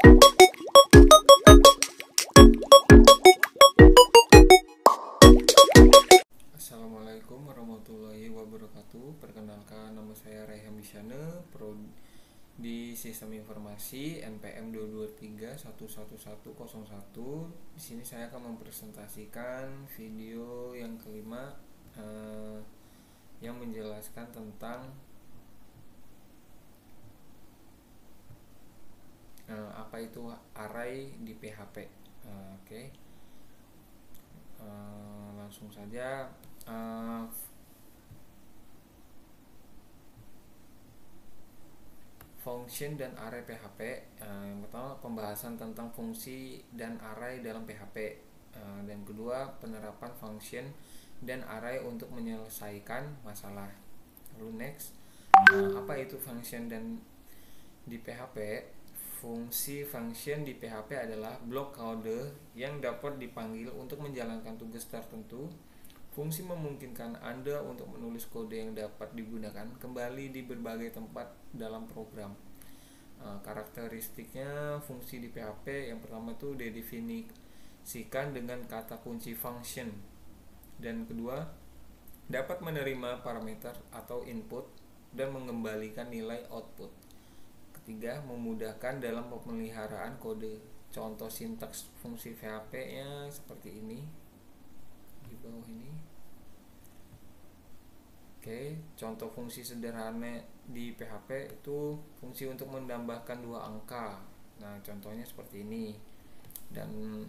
Assalamualaikum warahmatullahi wabarakatuh. Perkenalkan, nama saya Raihan Bisyane, di Sistem Informasi NPM 223111101. Di sini saya akan mempresentasikan video yang kelima yang menjelaskan tentang apa itu array di PHP. Langsung saja. Function dan array PHP. Yang pertama, pembahasan tentang fungsi dan array dalam PHP, dan kedua, penerapan function dan array untuk menyelesaikan masalah. Lalu next, apa itu function dan di PHP? Fungsi function di PHP adalah blok kode yang dapat dipanggil untuk menjalankan tugas tertentu. Fungsi memungkinkan Anda untuk menulis kode yang dapat digunakan kembali di berbagai tempat dalam program. Karakteristiknya fungsi di PHP, yang pertama itu didefinisikan dengan kata kunci function, dan kedua, dapat menerima parameter atau input dan mengembalikan nilai output. Ketiga, memudahkan dalam pemeliharaan kode. Contoh sintaks fungsi PHP-nya seperti ini di bawah ini. Contoh fungsi sederhana di PHP itu fungsi untuk menambahkan dua angka. Nah, contohnya seperti ini. Dan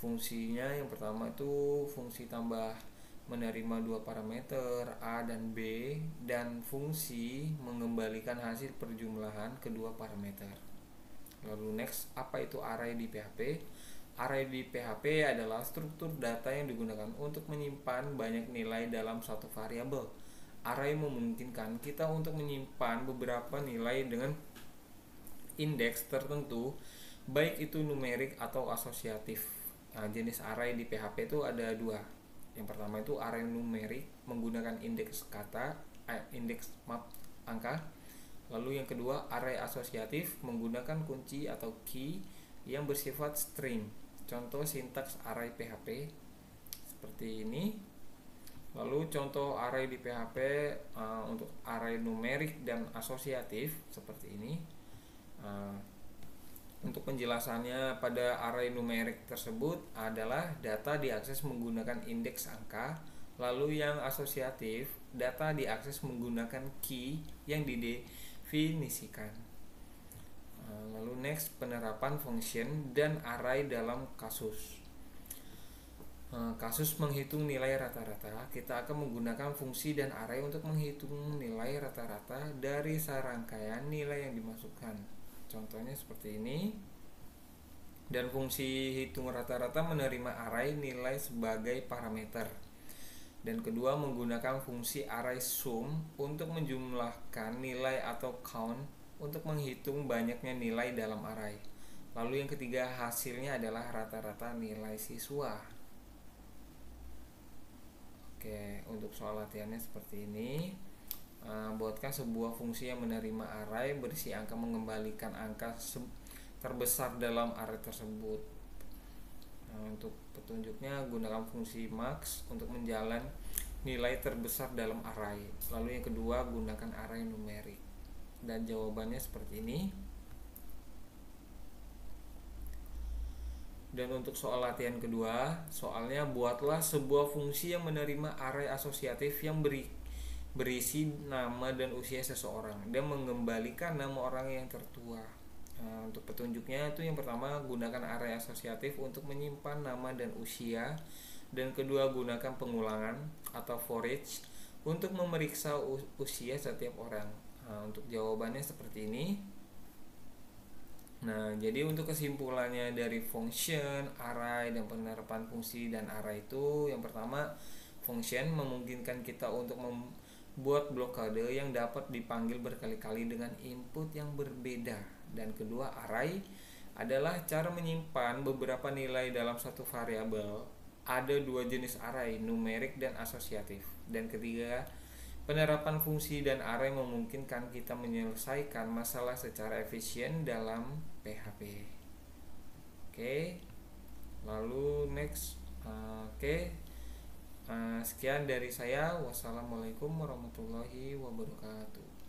fungsinya yang pertama itu fungsi tambah menerima dua parameter A dan B, dan fungsi mengembalikan hasil perjumlahan kedua parameter. Lalu next, apa itu array di PHP? Array di PHP adalah struktur data yang digunakan untuk menyimpan banyak nilai dalam satu variabel. Array memungkinkan kita untuk menyimpan beberapa nilai dengan indeks tertentu, baik itu numerik atau asosiatif. Jenis array di PHP itu ada dua. Yang pertama itu array numerik menggunakan indeks kata, indeks angka. Lalu yang kedua, array asosiatif menggunakan kunci atau key yang bersifat string. Contoh sintaks array PHP seperti ini. Lalu contoh array di PHP untuk array numerik dan asosiatif seperti ini. Untuk penjelasannya, pada array numerik tersebut adalah data diakses menggunakan indeks angka. Lalu yang asosiatif, data diakses menggunakan key yang didefinisikan. Lalu next, penerapan function dan array dalam kasus. Kasus menghitung nilai rata-rata, kita akan menggunakan fungsi dan array untuk menghitung nilai rata-rata dari serangkaian nilai yang dimasukkan. Contohnya seperti ini. Dan fungsi hitung rata-rata menerima array nilai sebagai parameter. Dan kedua, menggunakan fungsi array sum untuk menjumlahkan nilai atau count untuk menghitung banyaknya nilai dalam array. Lalu yang ketiga, hasilnya adalah rata-rata nilai siswa. Untuk soal latihannya seperti ini. Buatkan sebuah fungsi yang menerima array berisi angka mengembalikan angka terbesar dalam array tersebut. Untuk petunjuknya, gunakan fungsi max untuk menjalan nilai terbesar dalam array. Lalu yang kedua, gunakan array numerik. Dan jawabannya seperti ini. Dan untuk soal latihan kedua, soalnya buatlah sebuah fungsi yang menerima array asosiatif yang berisi nama dan usia seseorang dan mengembalikan nama orang yang tertua. Untuk petunjuknya itu, yang pertama, gunakan array asosiatif untuk menyimpan nama dan usia, dan kedua, gunakan pengulangan atau for each untuk memeriksa usia setiap orang. Untuk jawabannya seperti ini. Nah, jadi untuk kesimpulannya dari function, array, dan penerapan fungsi dan array itu, yang pertama, function memungkinkan kita untuk membuat blok kode yang dapat dipanggil berkali-kali dengan input yang berbeda. Dan kedua, array adalah cara menyimpan beberapa nilai dalam satu variabel. Ada dua jenis array, numerik dan asosiatif. Dan ketiga, penerapan fungsi dan array memungkinkan kita menyelesaikan masalah secara efisien dalam PHP. Oke, lalu next. Oke. Sekian dari saya. Wassalamualaikum warahmatullahi wabarakatuh.